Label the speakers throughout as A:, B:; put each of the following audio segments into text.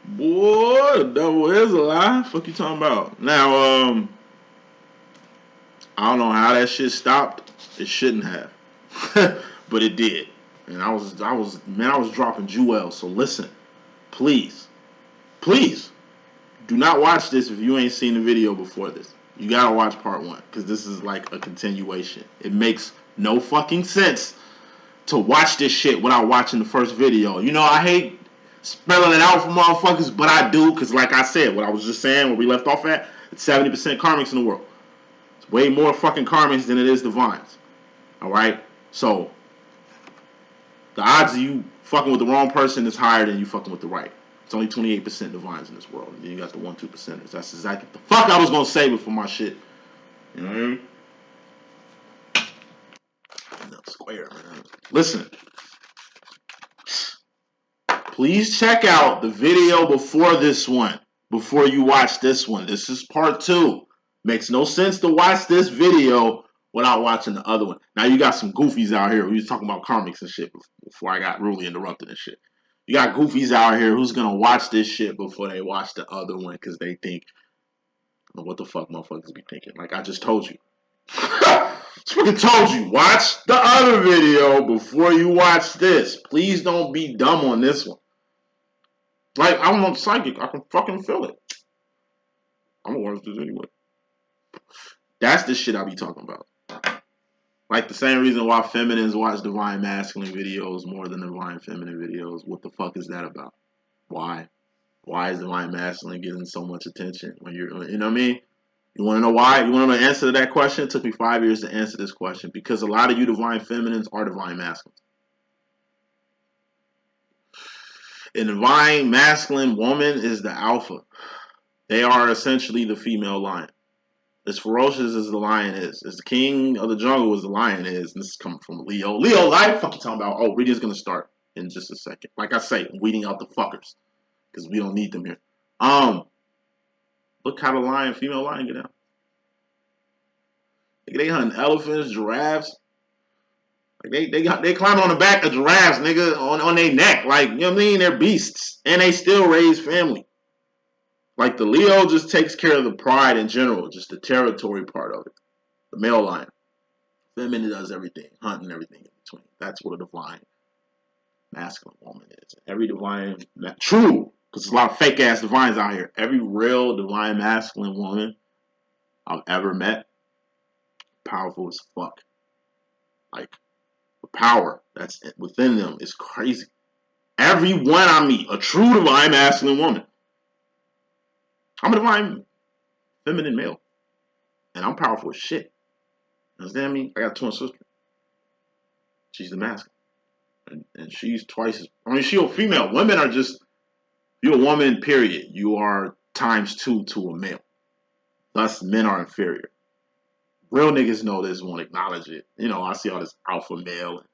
A: Boy, the devil is a lie. Fuck you talking about? Now, I don't know how that shit stopped. It shouldn't have, but it did. And I was dropping jewels. So listen, please, do not watch this if you ain't seen the video before this. You gotta watch part 1 because this is like a continuation. It makes no fucking sense to watch this shit without watching the first video. You know, I hate spelling it out for motherfuckers, but I do because, like I said, what I was just saying, where we left off at, it's 70% karmics in the world. It's way more fucking karmics than it is divines. All right, so the odds of you fucking with the wrong person is higher than you fucking with the right. It's only 28% divines in this world. And then you got the 1-2%ers. That's exactly what the fuck I was going to say before my shit. You know what I mean? No, square, man. Listen. Please check out the video before this one. Before you watch this one. This is part 2. Makes no sense to watch this video without watching the other one. Now you got some goofies out here. We was talking about karmics and shit before I got rudely interrupted and shit. You got goofies out here who's gonna watch this shit before they watch the other one because they think, what the fuck motherfuckers be thinking? Like I just told you. Just fucking told you. Watch the other video before you watch this. Please don't be dumb on this one. Like, I'm not psychic. I can fucking feel it. I'm gonna watch this anyway. That's the shit I be talking about. Like the same reason why feminines watch divine masculine videos more than divine feminine videos. What the fuck is that about? Why? Why is divine masculine getting so much attention when you're, you know what I mean? You want to know why? You want to know the answer to that question? It took me 5 years to answer this question because a lot of you divine feminines are divine masculines. A divine masculine woman is the alpha. They are essentially the female lion. As ferocious as the lion is, as the king of the jungle as the lion is, and this is coming from Leo. Leo, what fuck you talking about? Oh, reading's gonna start in just a second. Like I say, I'm weeding out the fuckers because we don't need them here. Look how the lion, female lion, get out. They hunting elephants, giraffes. Like they climb on the back of giraffes, nigga, on their neck. Like, you know what I mean? They're beasts, and they still raise family. Like the Leo just takes care of the pride in general, just the territory part of it. The male lion. Feminine does everything, hunting, everything in between. That's what a divine masculine woman is. Every divine, true, because there's a lot of fake ass divines out here. Every real divine masculine woman I've ever met, powerful as fuck. Like, the power that's within them is crazy. Every one I meet, a true divine masculine woman. I'm a divine feminine male. And I'm powerful as shit. You understand me? I got a twin sister. She's the masculine. And she's twice as... I mean, she's a female. Women are just... You're a woman, period. You are ×2 to a male. Thus, men are inferior. Real niggas know this, won't acknowledge it. You know, I see all this alpha male and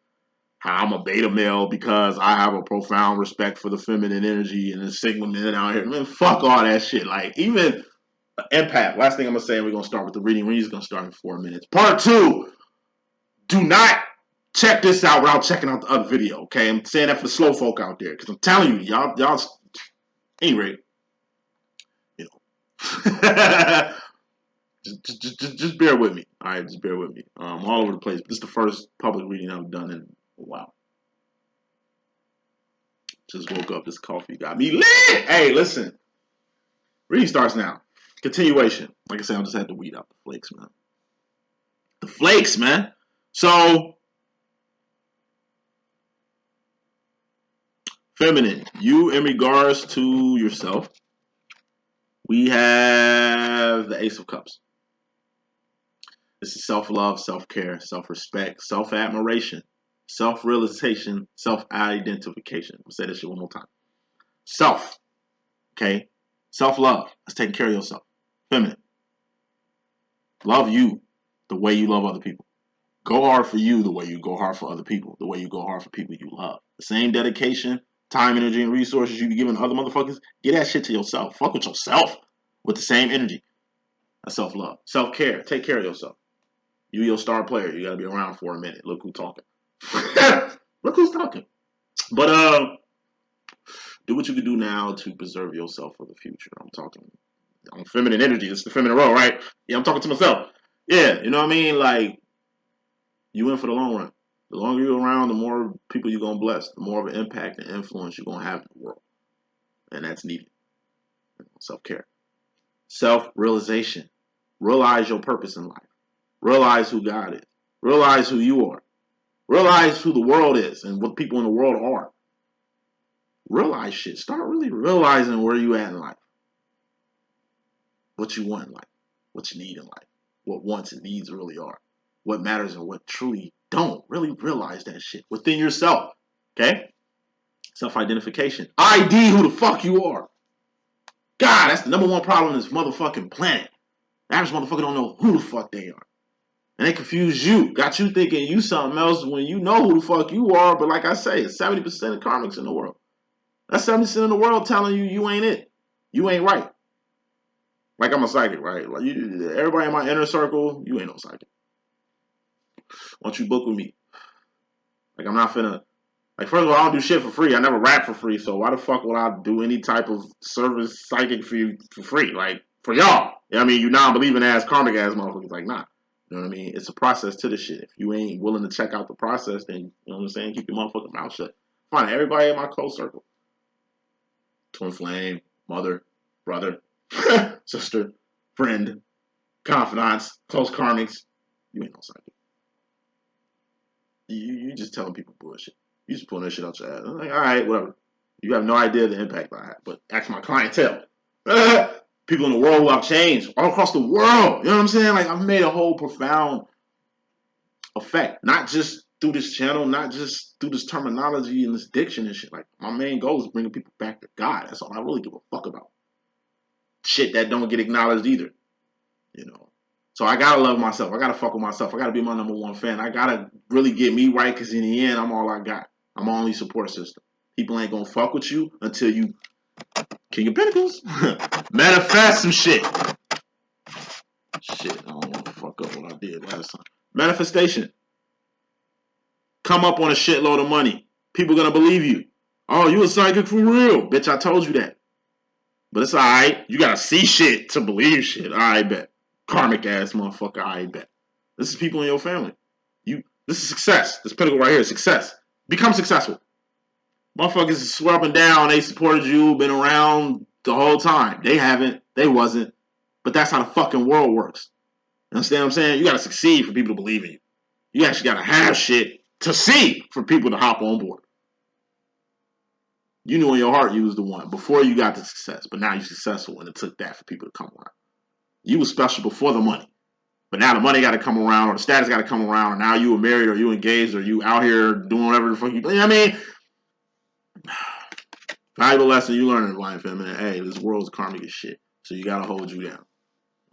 A: how I'm a beta male because I have a profound respect for the feminine energy and the sigma men out here. Man, fuck all that shit. Like, even empath. Last thing I'm going to say, and we're going to start with the reading. Reading's going to start in 4 minutes. Part 2. Do not check this out without checking out the other video, okay? I'm saying that for the slow folk out there because I'm telling you, y'all, anyway, you know. Just bear with me. All right, just bear with me. I'm all over the place. This is the first public reading I've done in a while. Just woke up. This coffee got me lit. Hey, listen. Reading starts now. Continuation. Like I said, I just had to weed out the flakes, man. The flakes, man. So, feminine. You in regards to yourself. We have the Ace of Cups. This is self-love, self-care, self-respect, self-admiration, self-realization, self-identification. I'll say this shit one more time. Self. Okay? Self-love. That's taking care of yourself. Feminine. Love you the way you love other people. Go hard for you the way you go hard for other people. The way you go hard for people you love. The same dedication, time, energy, and resources you be giving other motherfuckers, get that shit to yourself. Fuck with yourself with the same energy. That's self-love. Self-care. Take care of yourself. You your star player. You gotta be around for a minute. Look who's talking. Look who's talking. But Do what you can do now to preserve yourself for the future. I'm talking on feminine energy. It's the feminine role, right? Yeah, I'm talking to myself. Yeah, you know what I mean? Like, you in for the long run. The longer you're around, the more people you're going to bless, the more of an impact and influence you're going to have in the world. And that's needed. Self-care. Self-realization. Realize your purpose in life. Realize who God is. Realize who you are. Realize who the world is and what people in the world are. Realize shit. Start really realizing where you at in life. What you want in life. What you need in life. What wants and needs really are. What matters and what truly don't. Really realize that shit within yourself. Okay? Self-identification. ID who the fuck you are. God, that's the number one problem in this motherfucking planet. The average motherfucker don't know who the fuck they are. And they confuse you. Got you thinking you something else when you know who the fuck you are. But like I say, 70% of karmics in the world. That's 70% of the world telling you you ain't it. You ain't right. Like I'm a psychic, right? Like everybody in my inner circle, you ain't no psychic. Why don't you book with me? Like I'm not finna. Like first of all, I don't do shit for free. I never rap for free. So why the fuck would I do any type of service psychic for you for free? Like for y'all. You know what I mean? You non-believing ass karmic ass motherfuckers. Like nah. You know what I mean? It's a process to this shit. If you ain't willing to check out the process, then you know what I'm saying? Keep your motherfucking mouth shut. Fine, everybody in my close circle. Twin flame, mother, brother, sister, friend, confidants, close karmics. You ain't no psychic. You just telling people bullshit. You just pulling that shit out your ass. I'm like, all right, whatever. You have no idea the impact I have. But ask my clientele. People in the world who I've changed all across the world. You know what I'm saying? Like I've made a whole profound effect. Not just through this channel, not just through this terminology and this diction and shit. Like my main goal is bringing people back to God. That's all I really give a fuck about. Shit that don't get acknowledged either. You know. So I gotta love myself. I gotta fuck with myself. I gotta be my number one fan. I gotta really get me right because in the end, I'm all I got. I'm my only support system. People ain't gonna fuck with you until you King of Pentacles. Manifest some shit. Shit, I don't want to fuck up what I did last time. Manifestation. Come up on a shitload of money. People gonna believe you. Oh, you a psychic for real. Bitch, I told you that. But it's alright. You gotta see shit to believe shit. I bet. Karmic ass motherfucker, I bet. This is people in your family. This is success. This pinnacle right here is success. Become successful. Motherfuckers swear up and down they supported you, been around the whole time. They haven't. They wasn't. But that's how the fucking world works. You understand what I'm saying? You gotta succeed for people to believe in you. You actually gotta have shit to see for people to hop on board. You knew in your heart you was the one before you got the success, but now you're successful and it took that for people to come around. You was special before the money, but now the money got to come around or the status got to come around, and now you were married or you engaged or you out here doing whatever the fuck you know what I mean? Valuable lesson you learn in life, man. Hey, this world's karmic as shit, so you got to hold you down.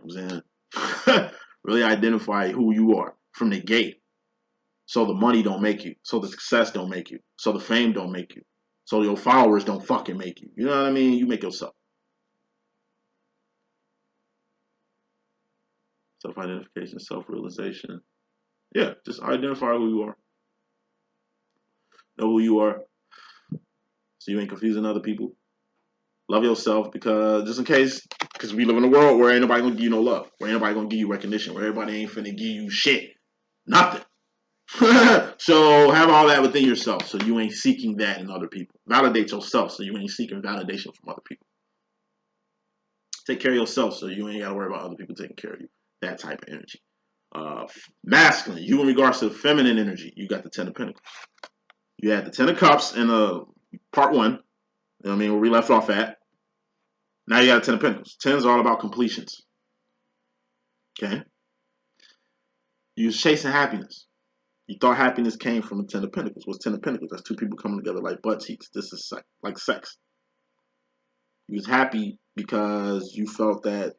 A: You know what I'm saying? Really identify who you are from the gate, so the money don't make you, so the success don't make you, so the fame don't make you, so your followers don't fucking make you. You know what I mean? You make yourself. Self-identification, self-realization. Yeah, just identify who you are. Know who you are, so you ain't confusing other people. Love yourself because just in case, because we live in a world where ain't nobody gonna give you no love, where ain't nobody gonna give you recognition, where everybody ain't finna give you shit, nothing. So have all that within yourself, so you ain't seeking that in other people. Validate yourself, so you ain't seeking validation from other people. Take care of yourself, so you ain't gotta worry about other people taking care of you. That type of energy. Masculine, you in regards to feminine energy, you got the Ten of Pentacles. You had the Ten of Cups in part one. You know what I mean? Where we left off at. Now you got a Ten of Pentacles. Tens are all about completions. Okay? You was chasing happiness. You thought happiness came from a Ten of Pentacles. What's Ten of Pentacles? That's two people coming together like butt cheeks. This is like sex. You was happy because you felt that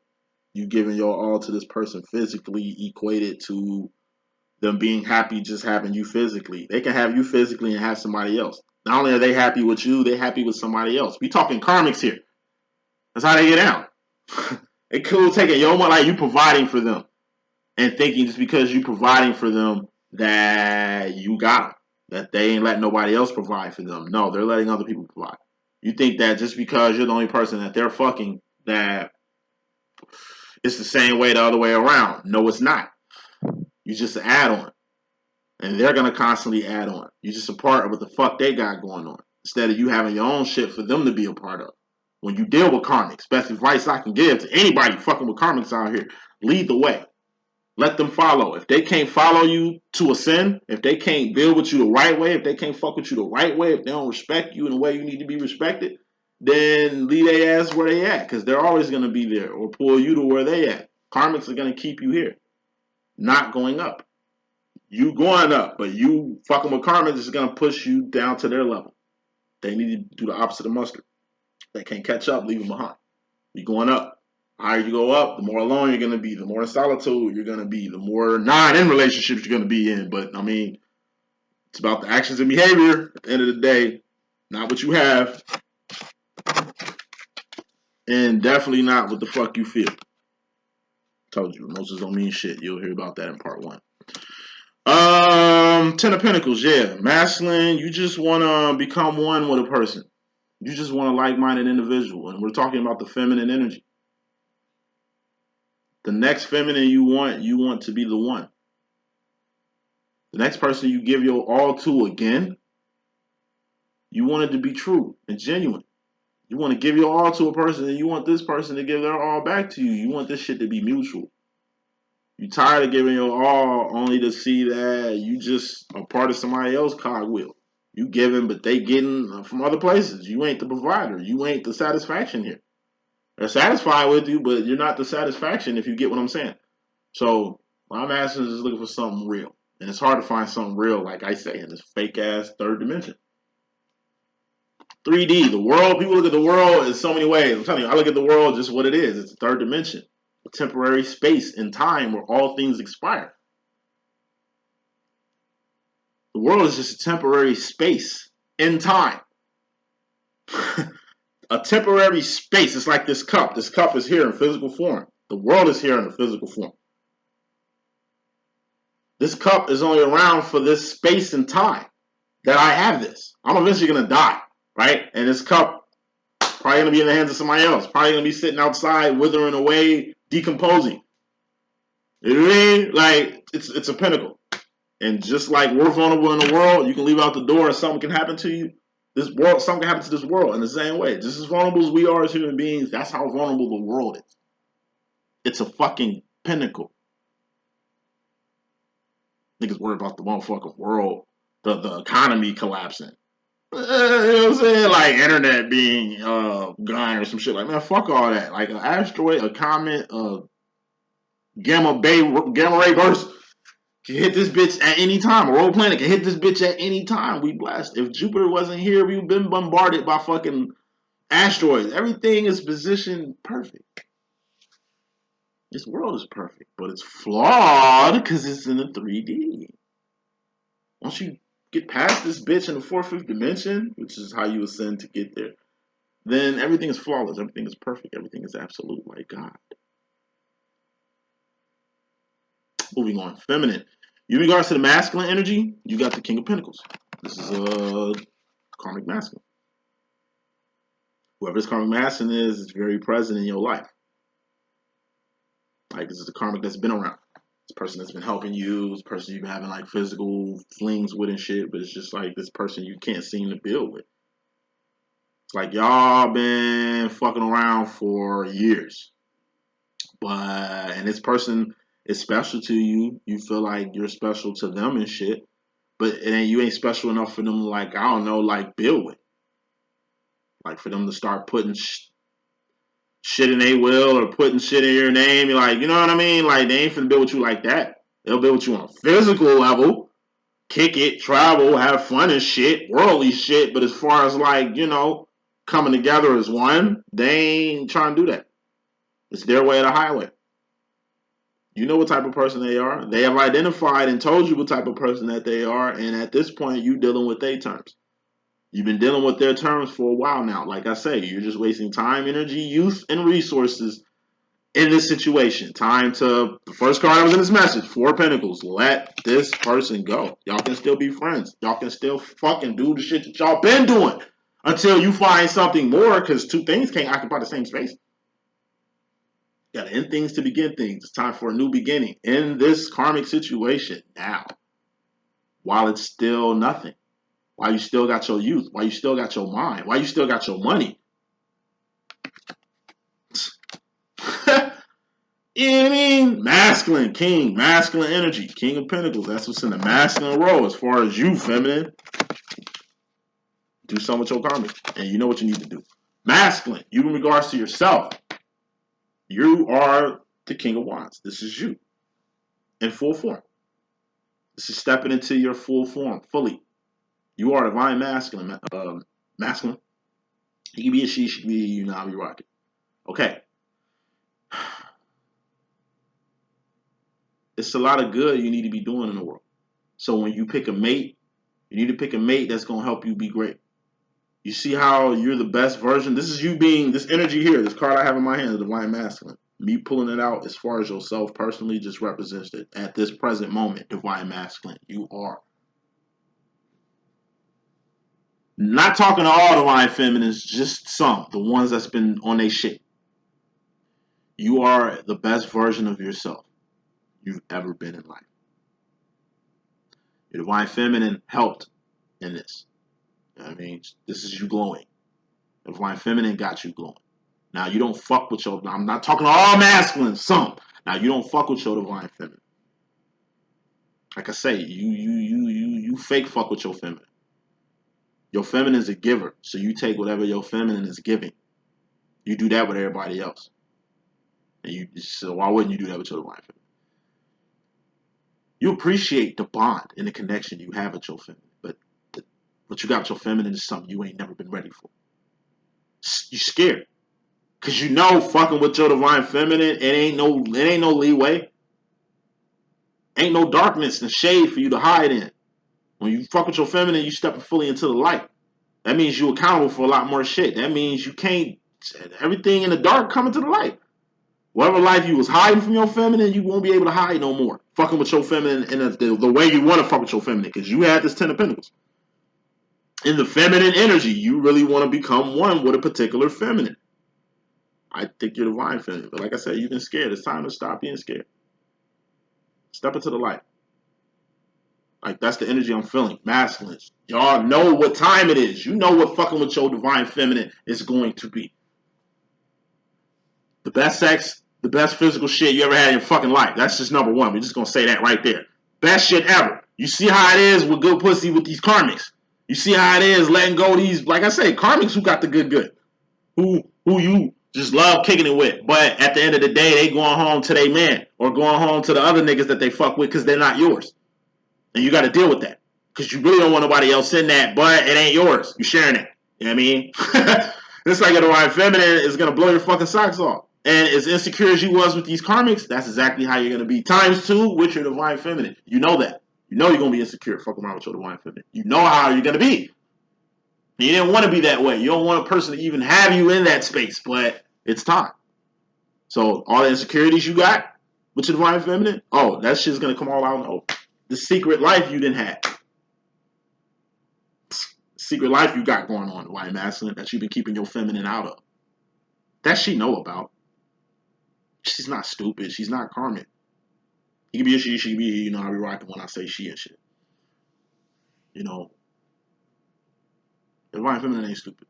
A: you giving your all to this person physically equated to them being happy just having you physically. They can have you physically and have somebody else. Not only are they happy with you, they're happy with somebody else. We talking karmics here. That's how they get down. They cool taking your money, like you providing for them, and thinking just because you providing for them that you got them, that they ain't letting nobody else provide for them. No, they're letting other people provide. You think that just because you're the only person that they're fucking, that it's the same way the other way around. No, it's not. You just an add-on. And they're going to constantly add on. You're just a part of what the fuck they got going on. Instead of you having your own shit for them to be a part of. When you deal with karmics, best advice I can give to anybody fucking with karmics out here, lead the way. Let them follow. If they can't follow you to ascend, if they can't deal with you the right way, if they can't fuck with you the right way, if they don't respect you in the way you need to be respected, then leave their ass where they at, because they're always going to be there, or pull you to where they at. Karmics are going to keep you here, not going up. You going up, but you fucking with karmics is going to push you down to their level. They need to do the opposite of mustard. They can't catch up, leave them behind. You going up. The higher you go up, the more alone you're going to be, the more in solitude you're going to be, the more in relationships you're going to be in. But, I mean, it's about the actions and behavior at the end of the day, not what you have, and definitely not what the fuck you feel. Told you, emotions don't mean shit. You'll hear about that in part 1. 10 of Pentacles, yeah. Masculine, you just want to become one with a person. You just want a like-minded individual. And we're talking about the feminine energy. The next feminine you want to be the one. The next person you give your all to again, you want it to be true and genuine. You want to give your all to a person, and you want this person to give their all back to you. You want this shit to be mutual. You tired of giving your all only to see that you just a part of somebody else's cogwheel. You giving, but they getting from other places. You ain't the provider. You ain't the satisfaction here. They're satisfied with you, but you're not the satisfaction, if you get what I'm saying. So my master is looking for something real. And it's hard to find something real, like I say, in this fake-ass third dimension. 3D, the world, people look at the world in so many ways. I'm telling you, I look at the world just what it is. It's a third dimension. A temporary space and time where all things expire. The world is just a temporary space in time. A temporary space. It's like this cup. This cup is here in physical form. The world is here in a physical form. This cup is only around for this space and time that I have this. I'm eventually going to die, right? And this cup probably going to be in the hands of somebody else. Probably going to be sitting outside, withering away, decomposing. You know what I mean? Like, it's a pinnacle. And just like we're vulnerable in the world, you can leave out the door and something can happen to you. This world, something can happen to this world in the same way. Just as vulnerable as we are as human beings, that's how vulnerable the world is. It's a fucking pinnacle. Niggas worry about the motherfucking world, the economy collapsing. You know what I'm saying? Like internet being gone or some shit. Like, man, fuck all that. Like an asteroid, a comet, a gamma ray burst can hit this bitch at any time. A rogue planet can hit this bitch at any time. We blessed. If Jupiter wasn't here, we've been bombarded by fucking asteroids. Everything is positioned perfect. This world is perfect, but it's flawed because it's in the 3D. Once you get past this bitch in the 4th, 5th dimension, which is how you ascend to get there, then everything is flawless. Everything is perfect. Everything is absolute like God. Moving on. Feminine. In regards to the masculine energy, you got the King of Pentacles. This is a karmic masculine. Whoever this karmic masculine is very present in your life. Like, this is a karmic that's been around. This person that's been helping you. This person you've been having like physical flings with and shit. But it's just like this person you can't seem to build with. It's like y'all been fucking around for years. And this person is special to you. You feel like you're special to them and shit. But you ain't special enough for them to, like, I don't know, like, build with. Like, for them to start putting shit in their will or putting shit in your name. You're like, you know what I mean? Like, they ain't finna build with you like that. They'll build with you on a physical level. Kick it, travel, have fun and shit. Worldly shit. But as far as, like, you know, coming together as one, they ain't trying to do that. It's their way or the highway. You know what type of person they are. They have identified and told you what type of person that they are. And at this point, you dealing with their terms. You've been dealing with their terms for a while now. Like I say, you're just wasting time, energy, youth, and resources in this situation. Time to, the first card that was in this message, 4 of Pentacles. Let this person go. Y'all can still be friends. Y'all can still fucking do the shit that y'all been doing. Until you find something more, because two things can't occupy the same space. You gotta end things to begin things. It's time for a new beginning in this karmic situation now. While it's still nothing. While you still got your youth. While you still got your mind. While you still got your money. You know what I mean? Masculine, king, masculine energy, king of pentacles. That's what's in the masculine role as far as you, feminine. Do something with your karmic, and you know what you need to do. Masculine, you in regards to yourself. You are the king of wands. This is you in full form. This is stepping into your full form, fully. You are divine masculine. Masculine. He can be a she can be a you, now be rocking. Okay. It's a lot of good you need to be doing in the world. So when you pick a mate, you need to pick a mate that's going to help you be great. You see how you're the best version? This is you being, this energy here, this card I have in my hand, the divine masculine. Me pulling it out as far as yourself personally just represents it. At this present moment, divine masculine, you are. Not talking to all divine feminines, just some, the ones that's been on their shit. You are the best version of yourself you've ever been in life. Your divine feminine helped in this. You know what I mean? This is you glowing. The divine feminine got you glowing. Now you don't fuck with your, I'm not talking to all masculine, some. Now you don't fuck with your divine feminine. Like I say, you fake fuck with your feminine. Your feminine is a giver, so you take whatever your feminine is giving. You do that with everybody else. And so why wouldn't you do that with your divine feminine? You appreciate the bond and the connection you have with your feminine, but what you got with your feminine is something you ain't never been ready for. You scared. Cause you know fucking with your divine feminine, it ain't no leeway. Ain't no darkness and shade for you to hide in. When you fuck with your feminine, you stepping fully into the light. That means you're accountable for a lot more shit. That means you can't, everything in the dark coming to the light. Whatever life you was hiding from your feminine, you won't be able to hide no more. Fucking with your feminine in the way you want to fuck with your feminine. Because you had this 10 of Pentacles. In the feminine energy, you really want to become one with a particular feminine. I think you're divine feminine. But like I said, you've been scared. It's time to stop being scared. Step into the light. Like, that's the energy I'm feeling. Masculine. Y'all know what time it is. You know what fucking with your divine feminine is going to be. The best sex, the best physical shit you ever had in your fucking life. That's just number one. We're just going to say that right there. Best shit ever. You see how it is with good pussy with these karmics. You see how it is letting go of these, like I say, karmics who got the good. Who you just love kicking it with. But at the end of the day, they going home to their man. Or going home to the other niggas that they fuck with because they're not yours. And you got to deal with that. Because you really don't want nobody else in that, but it ain't yours. You're sharing it. You know what I mean? It's like a divine feminine is going to blow your fucking socks off. And as insecure as you was with these karmics, that's exactly how you're going to be. Times two with your divine feminine. You know that. You know you're going to be insecure fucking around with your divine feminine. You know how you're going to be. You didn't want to be that way. You don't want a person to even have you in that space, but it's time. So all the insecurities you got with your divine feminine, oh, that shit's going to come all out in the open. The secret life you didn't have. Secret life you got going on, divine masculine, that you've been keeping your feminine out of. That she know about. She's not stupid. She's not karmic. He can be a she can be a he. You know, I be rocking when I say she and shit. You know, divine feminine ain't stupid.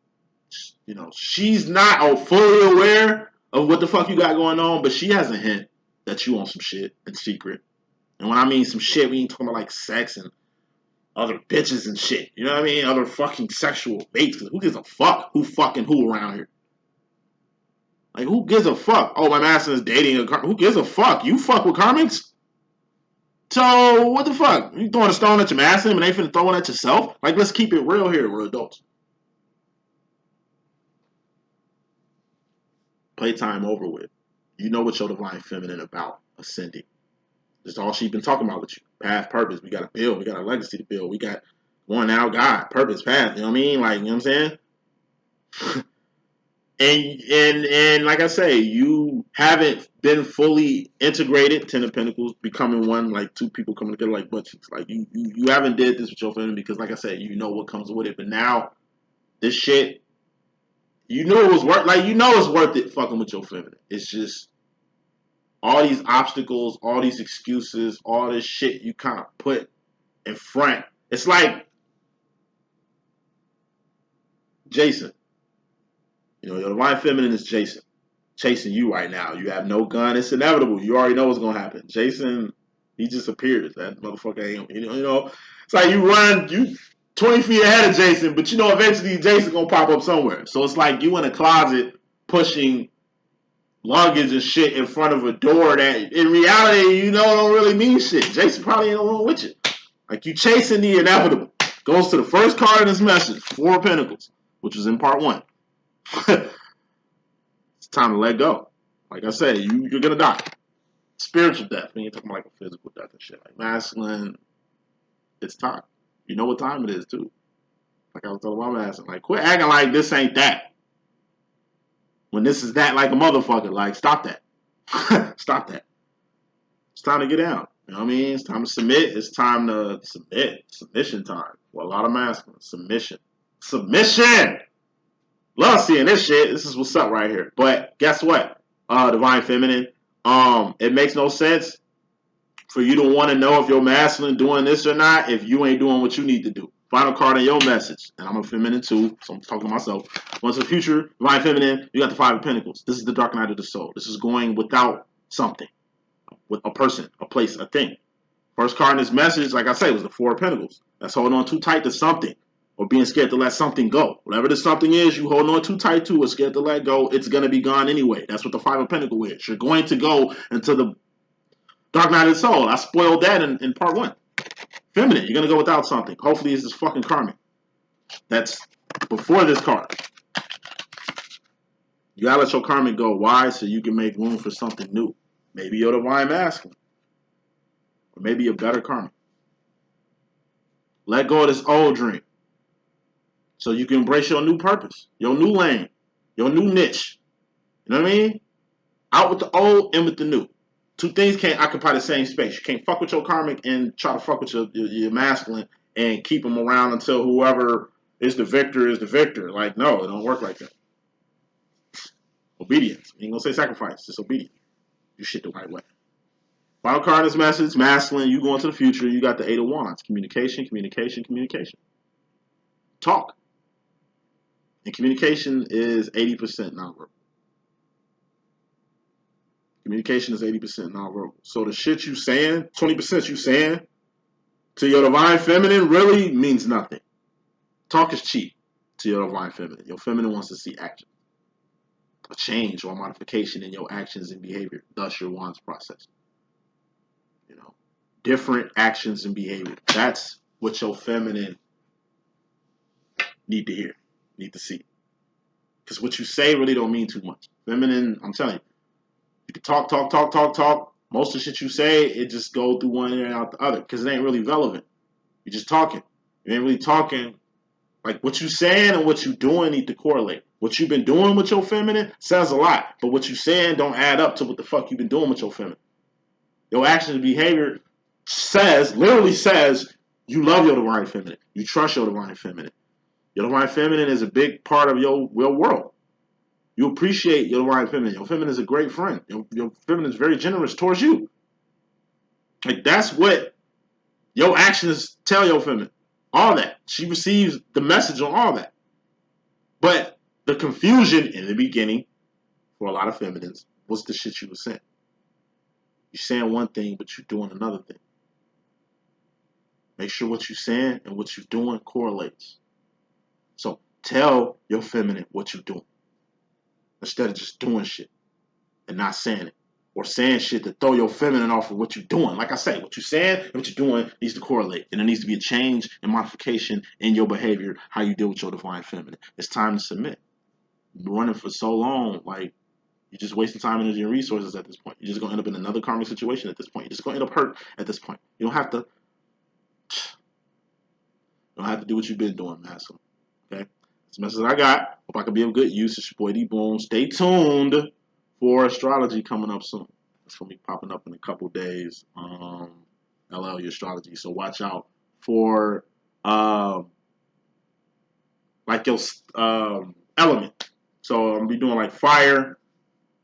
A: You know, she's not fully aware of what the fuck you got going on, but she has a hint that you on some shit in secret. And when I mean some shit, we ain't talking about like sex and other bitches and shit. You know what I mean? Other fucking sexual baits. Who gives a fuck who fucking who around here? Like, who gives a fuck? Oh, my master is dating a karmic. Who gives a fuck? You fuck with karmics? So, what the fuck? You throwing a stone at your master and they finna throw one at yourself? Like, let's keep it real here. We're adults. Playtime over with. You know what your divine feminine about. Ascending. That's all she's been talking about with you. Path, purpose. We got to build. We got a legacy to build. We got one now, God, purpose, path. You know what I mean? Like, you know what I'm saying? And like I say, you haven't been fully integrated. 10 of Pentacles, becoming one, like two people coming together like butt cheeks. Like you haven't did this with your family because, like I said, you know what comes with it. But now this shit, you knew it was worth, like, you know it's worth it fucking with your feminine. It's just all these obstacles, all these excuses, all this shit you kind of put in front. It's like Jason. You know, your divine feminine is Jason chasing you right now. You have no gun. It's inevitable. You already know what's going to happen. Jason, he just appears. That motherfucker ain't, you know, it's like you run, you 20 feet ahead of Jason, but you know eventually Jason's going to pop up somewhere. So it's like you in a closet pushing luggage and shit in front of a door that in reality, you know, don't really mean shit. Jason probably ain't along with you. Like you chasing the inevitable. Goes to the first card in this message, 4 of Pentacles, which was in part 1. It's time to let go. Like I said, you're gonna die. Spiritual death. We ain't talking about like a physical death and shit. Like masculine, it's time. You know what time it is too. Like I was telling my masculine, like quit acting like this ain't that. When this is that, like a motherfucker. Like stop that. Stop that. It's time to get down. You know what I mean? It's time to submit. It's time to submit. Submission time. For a lot of masculine. Submission. Submission! Love seeing this shit. This is what's up right here. But guess what? Divine Feminine. It makes no sense for you to want to know if you're masculine doing this or not if you ain't doing what you need to do. Final card in your message. And I'm a feminine too, so I'm talking to myself. Once the future, divine feminine, you got the 5 of Pentacles. This is the dark night of the soul. This is going without something. With a person, a place, a thing. First card in this message, like I say, was the 4 of Pentacles. That's holding on too tight to something. Or being scared to let something go. Whatever this something is, you holding on too tight to or scared to let go, it's going to be gone anyway. That's what the 5 of Pentacles is. You're going to go into the dark night of the soul. I spoiled that in part 1. Feminine, you're going to go without something. Hopefully it's this fucking karmic. That's before this card. You got to let your karmic go. Why? So you can make room for something new. Maybe you're divine masculine. Or maybe you're better karmic. Let go of this old dream. So you can embrace your new purpose, your new lane, your new niche. You know what I mean? Out with the old, in with the new. 2 things can't occupy the same space. You can't fuck with your karmic and try to fuck with your masculine and keep them around until whoever is the victor is the victor. Like, no, it don't work like that. Obedience. You ain't gonna say sacrifice, just obedience. Do shit the right way. Final card in this message, masculine, you go into the future, you got the 8 of Wands. Communication, communication, communication. Talk. And communication is 80% nonverbal. Communication is 80% nonverbal. So the shit you saying, 20% you saying to your divine feminine really means nothing. Talk is cheap to your divine feminine. Your feminine wants to see action. A change or a modification in your actions and behavior. Thus your wands process. You know, different actions and behavior. That's what your feminine need to hear, need to see. Because what you say really don't mean too much. Feminine, I'm telling you, you can talk. Most of the shit you say, it just go through one ear and out the other. Because it ain't really relevant. You're just talking. You ain't really talking. Like what you saying and what you doing need to correlate. What you've been doing with your feminine says a lot. But what you saying don't add up to what the fuck you've been doing with your feminine. Your actions and behavior says, literally says, you love your divine feminine. You trust your divine feminine. Your divine feminine is a big part of your world. You appreciate your divine feminine. Your feminine is a great friend. Your feminine is very generous towards you. Like that's what your actions tell your feminine. All that. She receives the message on all that. But the confusion in the beginning for a lot of feminines was the shit you were saying. You're saying one thing, but you're doing another thing. Make sure what you're saying and what you're doing correlates. So tell your feminine what you're doing. Instead of just doing shit and not saying it. Or saying shit to throw your feminine off of what you're doing. Like I say, what you're saying and what you're doing needs to correlate. And there needs to be a change and modification in your behavior, how you deal with your divine feminine. It's time to submit. You've been running for so long, like, you're just wasting time, energy, and resources at this point. You're just going to end up in another karmic situation at this point. You're just going to end up hurt at this point. You don't have to do what you've been doing, masculine. Okay? That's the message I got. Hope I can be of good use. It's your boy D-Boom. Stay tuned for astrology coming up soon. It's going to be popping up in a couple days. LLE Astrology. So watch out for like your element. So I'm gonna be doing like fire,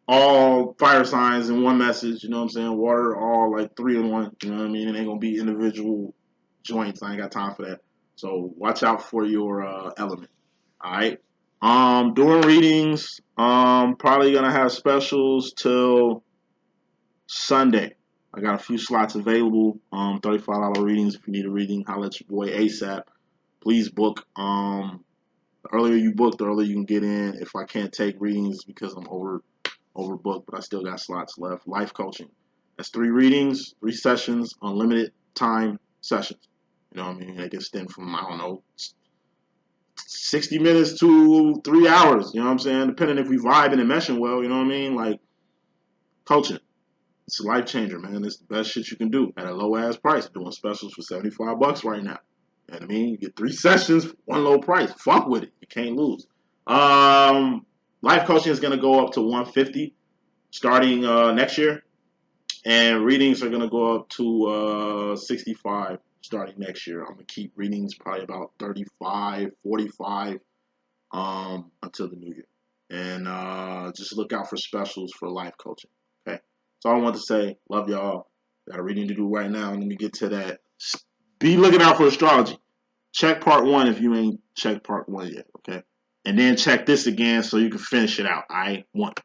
A: all fire signs in one message. You know what I'm saying? Water, all like 3 in 1. You know what I mean? It ain't gonna be individual joints. I ain't got time for that. So watch out for your element. All right. Doing readings. Probably gonna have specials till Sunday. I got a few slots available. $35 readings. If you need a reading, holla at your boy ASAP. Please book. The earlier you book, the earlier you can get in. If I can't take readings because I'm overbooked, but I still got slots left. Life coaching. That's 3 readings, 3 sessions, unlimited time sessions. You know what I mean? They can extend from, I don't know, 60 minutes to 3 hours. You know what I'm saying? Depending if we vibing and meshing well, you know what I mean? Like, coaching. It's a life changer, man. It's the best shit you can do at a low ass price. Doing specials for $75 right now. You know what I mean? You get 3 sessions for one low price. Fuck with it. You can't lose. Life coaching is gonna go up to $150 starting next year, and readings are gonna go up to $65 starting next year. I'm gonna keep readings probably about 35, 45 until the new year, and just look out for specials for life coaching. Okay, that's all I want to say. Love y'all. Got a reading to do right now. Let me get to that. Be looking out for astrology. Check part 1 if you ain't checked part 1 yet. Okay, and then check this again so you can finish it out. I want.